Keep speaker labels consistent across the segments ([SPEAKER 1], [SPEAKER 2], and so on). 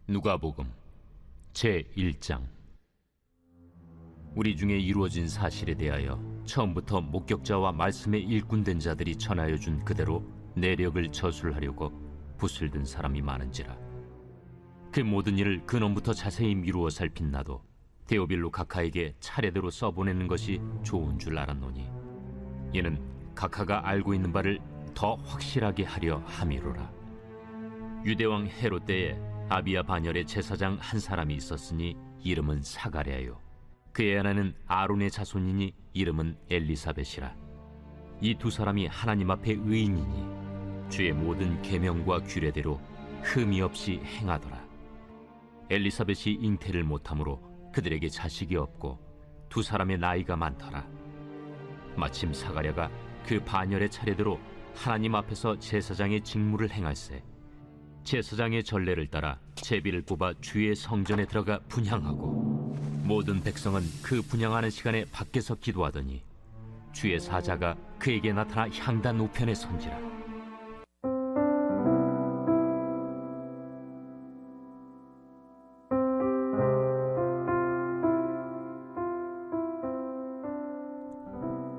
[SPEAKER 1] 누가복음 제1장. 우리 중에 이루어진 사실에 대하여 처음부터 목격자와 말씀에 일꾼된 자들이 전하여 준 그대로 내력을 저술하려고 붓을 든 사람이 많은지라. 그 모든 일을 근원부터 자세히 미루어 살핀 나도 데오빌로 각하에게 차례대로 써보내는 것이 좋은 줄 알았노니, 이는 각하가 알고 있는 바를 더 확실하게 하려 함이로라. 유대왕 헤롯 때에 아비야 반열의 제사장 한 사람이 있었으니 이름은 사가랴요. 그의 아내는 아론의 자손이니 이름은 엘리사벳이라. 이 두 사람이 하나님 앞에 의인이니 주의 모든 계명과 규례대로 흠이 없이 행하더라. 엘리사벳이 잉태를 못하므로 그들에게 자식이 없고 두 사람의 나이가 많더라. 마침 사가랴가 그 반열의 차례대로 하나님 앞에서 제사장의 직무를 행할세 제사장의 전례를 따라 제비를 뽑아 주의 성전에 들어가 분향하고, 모든 백성은 그 분향하는 시간에 밖에서 기도하더니 주의 사자가 그에게 나타나 향단 우편에 선지라.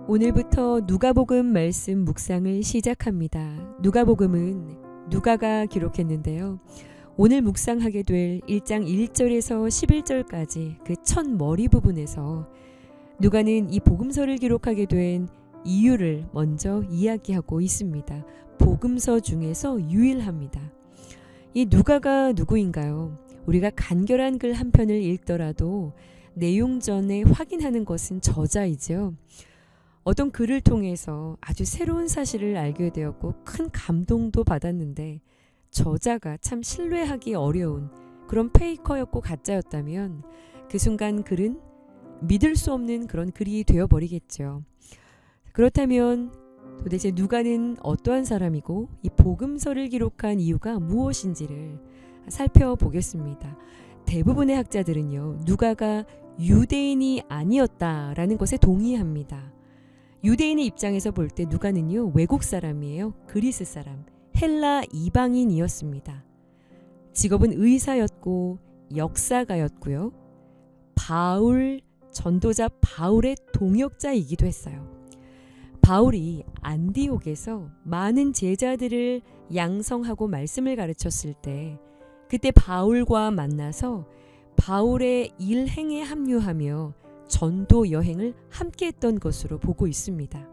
[SPEAKER 2] 오늘부터 누가복음 말씀 묵상을 시작합니다. 누가복음은 누가가 기록했는데요. 오늘 묵상하게 될 1장 1절에서 11절까지 그 첫 머리 부분에서 누가는 이 복음서를 기록하게 된 이유를 먼저 이야기하고 있습니다. 복음서 중에서 유일합니다. 이 누가가 누구인가요? 우리가 간결한 글 한 편을 읽더라도 내용 전에 확인하는 것은 저자이죠. 어떤 글을 통해서 아주 새로운 사실을 알게 되었고 큰 감동도 받았는데, 저자가 참 신뢰하기 어려운 그런 페이커였고 가짜였다면 그 순간 글은 믿을 수 없는 그런 글이 되어버리겠죠. 그렇다면 도대체 누가는 어떠한 사람이고 이 복음서를 기록한 이유가 무엇인지를 살펴보겠습니다. 대부분의 학자들은요, 누가가 유대인이 아니었다라는 것에 동의합니다. 유대인의 입장에서 볼 때 누가는요, 외국 사람이에요. 그리스 사람, 헬라 이방인이었습니다. 직업은 의사였고 역사가였고요. 바울, 전도자 바울의 동역자이기도 했어요. 바울이 안디옥에서 많은 제자들을 양성하고 말씀을 가르쳤을 때, 그때 바울과 만나서 바울의 일행에 합류하며 전도 여행을 함께 했던 것으로 보고 있습니다.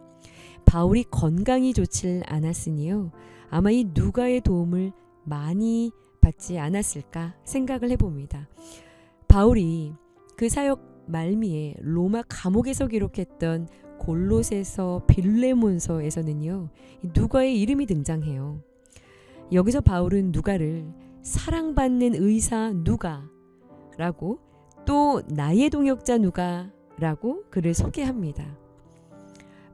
[SPEAKER 2] 바울이 건강이 좋질 않았으니요, 아마 이 누가의 도움을 많이 받지 않았을까 생각을 해봅니다. 바울이 그 사역 말미에 로마 감옥에서 기록했던 골로새서, 빌레몬서에서는요, 누가의 이름이 등장해요. 여기서 바울은 누가를 사랑받는 의사 누가라고, 또 나의 동역자 누가라고 그를 소개합니다.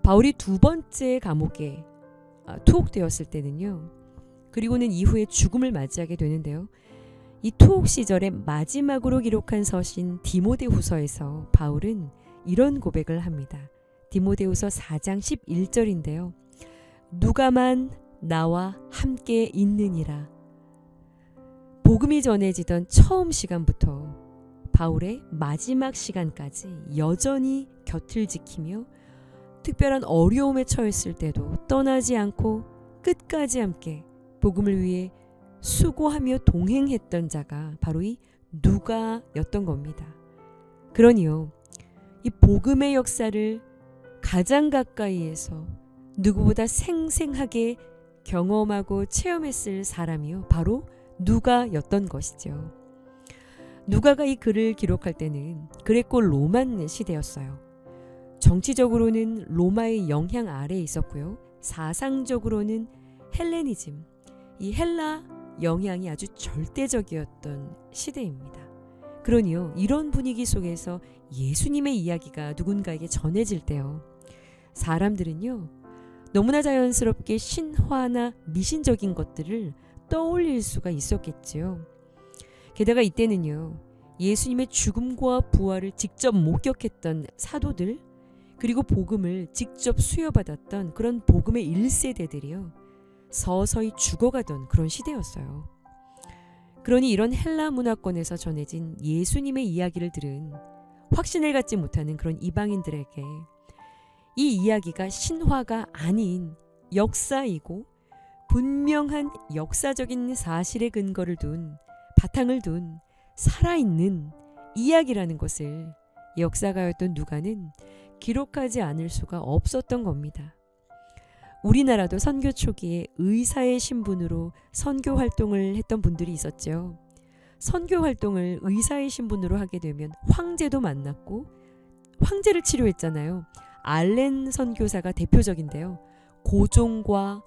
[SPEAKER 2] 바울이 두 번째 감옥에 투옥되었을 때는요, 그리고는 이후에 죽음을 맞이하게 되는데요, 이 투옥 시절에 마지막으로 기록한 서신 디모데후서에서 바울은 이런 고백을 합니다. 디모데후서 4장 11절인데요. 누가만 나와 함께 있느니라. 복음이 전해지던 처음 시간부터 바울의 마지막 시간까지 여전히 곁을 지키며 특별한 어려움에 처했을 때도 떠나지 않고 끝까지 함께 복음을 위해 수고하며 동행했던 자가 바로 이 누가였던 겁니다. 그러니요, 이 복음의 역사를 가장 가까이에서 누구보다 생생하게 경험하고 체험했을 사람이요, 바로 누가였던 것이죠. 누가가 이 글을 기록할 때는 그레코 로만 시대였어요. 정치적으로는 로마의 영향 아래에 있었고요, 사상적으로는 헬레니즘, 이 헬라 영향이 아주 절대적이었던 시대입니다. 그러니요, 이런 분위기 속에서 예수님의 이야기가 누군가에게 전해질 때요, 사람들은요, 너무나 자연스럽게 신화나 미신적인 것들을 떠올릴 수가 있었겠지요. 게다가 이때는요, 예수님의 죽음과 부활을 직접 목격했던 사도들, 그리고 복음을 직접 수여받았던 그런 복음의 1세대들이요, 서서히 죽어가던 그런 시대였어요. 그러니 이런 헬라 문화권에서 전해진 예수님의 이야기를 들은 확신을 갖지 못하는 그런 이방인들에게 이 이야기가 신화가 아닌 역사이고 분명한 역사적인 사실의 근거를 둔 바탕을 둔 살아있는 이야기라는 것을 역사가였던 누가는 기록하지 않을 수가 없었던 겁니다. 우리나라도 선교 초기에 의사의 신분으로 선교 활동을 했던 분들이 있었죠. 선교 활동을 의사의 신분으로 하게 되면 황제도 만났고 황제를 치료했잖아요. 알렌 선교사가 대표적인데요. 고종과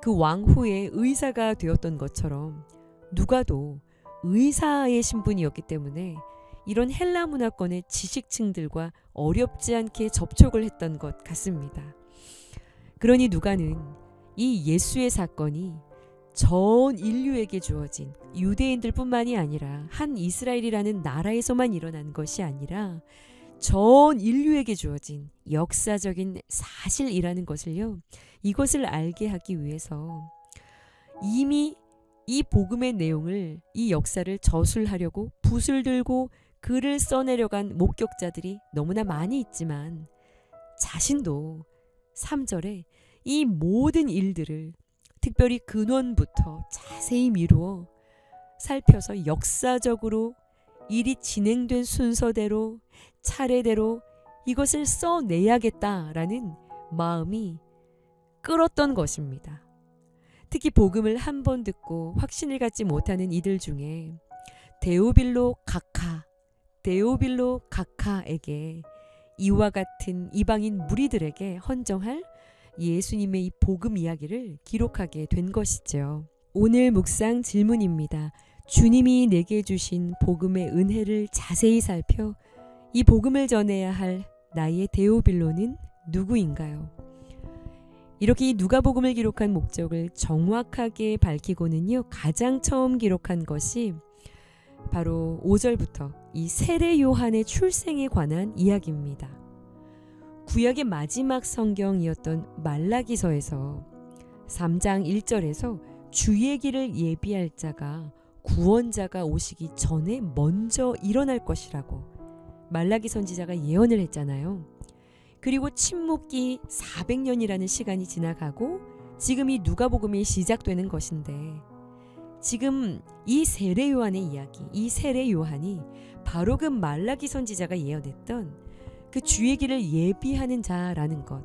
[SPEAKER 2] 그 왕후의 의사가 되었던 것처럼 누가도 의사의 신분이었기 때문에 이런 헬라 문화권의 지식층들과 어렵지 않게 접촉을 했던 것 같습니다. 그러니 누가는 이 예수의 사건이 전 인류에게 주어진 유대인들뿐만이 아니라 한 이스라엘이라는 나라에서만 일어난 것이 아니라 전 인류에게 주어진 역사적인 사실이라는 것을요. 이것을 알게 하기 위해서 이미 이 복음의 내용을 이 역사를 저술하려고 붓을 들고 글을 써내려간 목격자들이 너무나 많이 있지만 자신도 3절에 이 모든 일들을 특별히 근원부터 자세히 미루어 살펴서 역사적으로 일이 진행된 순서대로 차례대로 이것을 써내야겠다라는 마음이 끌었던 것입니다. 특히 복음을 한 번 듣고 확신을 갖지 못하는 이들 중에 데오빌로 가카에게 이와 같은 이방인 무리들에게 헌정할 예수님의 이 복음 이야기를 기록하게 된 것이죠. 오늘 묵상 질문입니다. 주님이 내게 주신 복음의 은혜를 자세히 살펴 이 복음을 전해야 할 나의 데오빌로는 누구인가요? 이렇게 이 누가복음을 기록한 목적을 정확하게 밝히고는요. 가장 처음 기록한 것이 바로 5절부터 이 세례 요한의 출생에 관한 이야기입니다. 구약의 마지막 성경이었던 말라기서에서 3장 1절에서 주의 길을 예비할 자가 구원자가 오시기 전에 먼저 일어날 것이라고 말라기 선지자가 예언을 했잖아요. 그리고 침묵기 400년이라는 시간이 지나가고 지금 이 누가복음이 시작되는 것인데 지금 이 세례 요한의 이야기, 이 세례 요한이 바로 그 말라기 선지자가 예언했던 그 주의 길을 예비하는 자라는 것.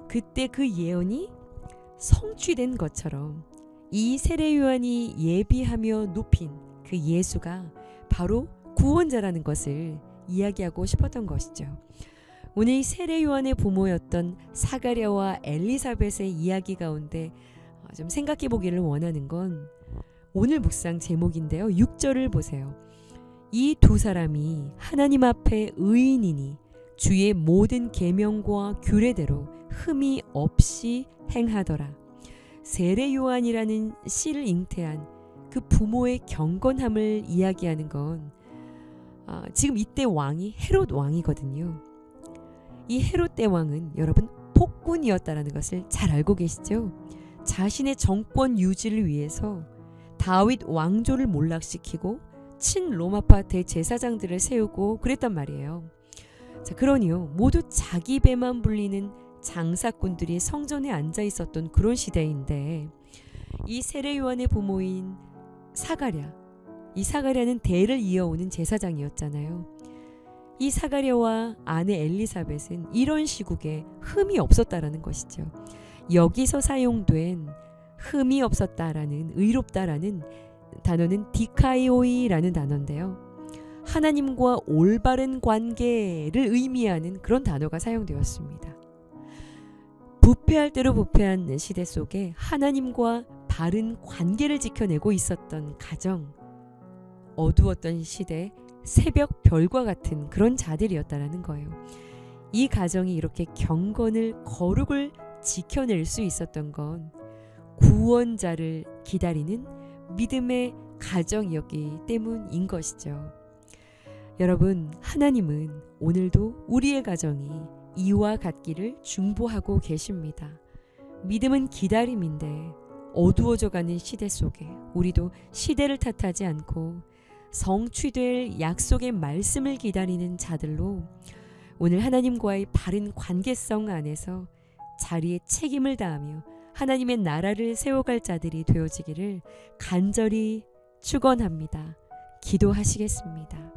[SPEAKER 2] 그때 그 예언이 성취된 것처럼 이 세례 요한이 예비하며 높인 그 예수가 바로 구원자라는 것을 이야기하고 싶었던 것이죠. 오늘 이 세례 요한의 부모였던 사가랴와 엘리사벳의 이야기 가운데 좀 생각해 보기를 원하는 건 오늘 묵상 제목인데요. 6절을 보세요. 이 두 사람이 하나님 앞에 의인이니 주의 모든 계명과 규례대로 흠이 없이 행하더라. 세례 요한이라는 씨를 잉태한 그 부모의 경건함을 이야기하는 건 지금 이때 왕이 헤롯 왕이거든요. 이 헤롯 대왕은 여러분 폭군이었다는 것을 잘 알고 계시죠? 자신의 정권 유지를 위해서 다윗 왕조를 몰락시키고 친로마파 대제사장들을 세우고 그랬단 말이에요. 자, 그러니요. 모두 자기 배만 불리는 장사꾼들이 성전에 앉아 있었던 그런 시대인데 이 세례 요한의 부모인 사가랴, 이 사가랴는 대를 이어오는 제사장이었잖아요. 이 사가랴와 아내 엘리사벳은 이런 시국에 흠이 없었다라는 것이죠. 여기서 사용된 흠이 없었다라는 의롭다라는 단어는 디카이오이라는 단어인데요. 하나님과 올바른 관계를 의미하는 그런 단어가 사용되었습니다. 부패할 대로 부패한 시대 속에 하나님과 바른 관계를 지켜내고 있었던 가정, 어두웠던 시대 새벽 별과 같은 그런 자들이었다라는 거예요. 이 가정이 이렇게 경건을 거룩을 지켜낼 수 있었던 건 구원자를 기다리는 믿음의 가정이었기 때문인 것이죠. 여러분, 하나님은 오늘도 우리의 가정이 이와 같기를 중보하고 계십니다. 믿음은 기다림인데 어두워져가는 시대 속에 우리도 시대를 탓하지 않고 성취될 약속의 말씀을 기다리는 자들로 오늘 하나님과의 바른 관계성 안에서 자리에 책임을 다하며 하나님의 나라를 세워갈 자들이 되어지기를 간절히 축원합니다. 기도하시겠습니다.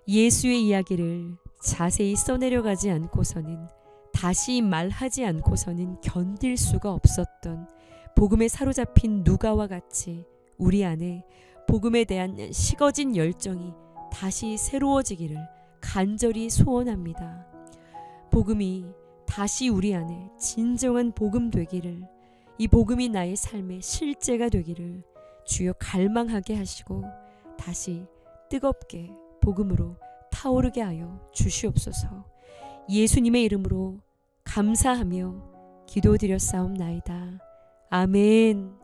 [SPEAKER 2] 예수의 이야기를 자세히 써내려가지 않고서는, 다시 말하지 않고서는 견딜 수가 없었던 복음에 사로잡힌 누가와 같이 우리 안에 복음에 대한 식어진 열정이 다시 새로워지기를 간절히 소원합니다. 복음이 다시 우리 안에 진정한 복음 되기를, 이 복음이 나의 삶의 실제가 되기를 주여 갈망하게 하시고 다시 뜨겁게 복음으로 타오르게 하여 주시옵소서. 예수님의 이름으로 감사하며 기도드렸사옵나이다. 아멘.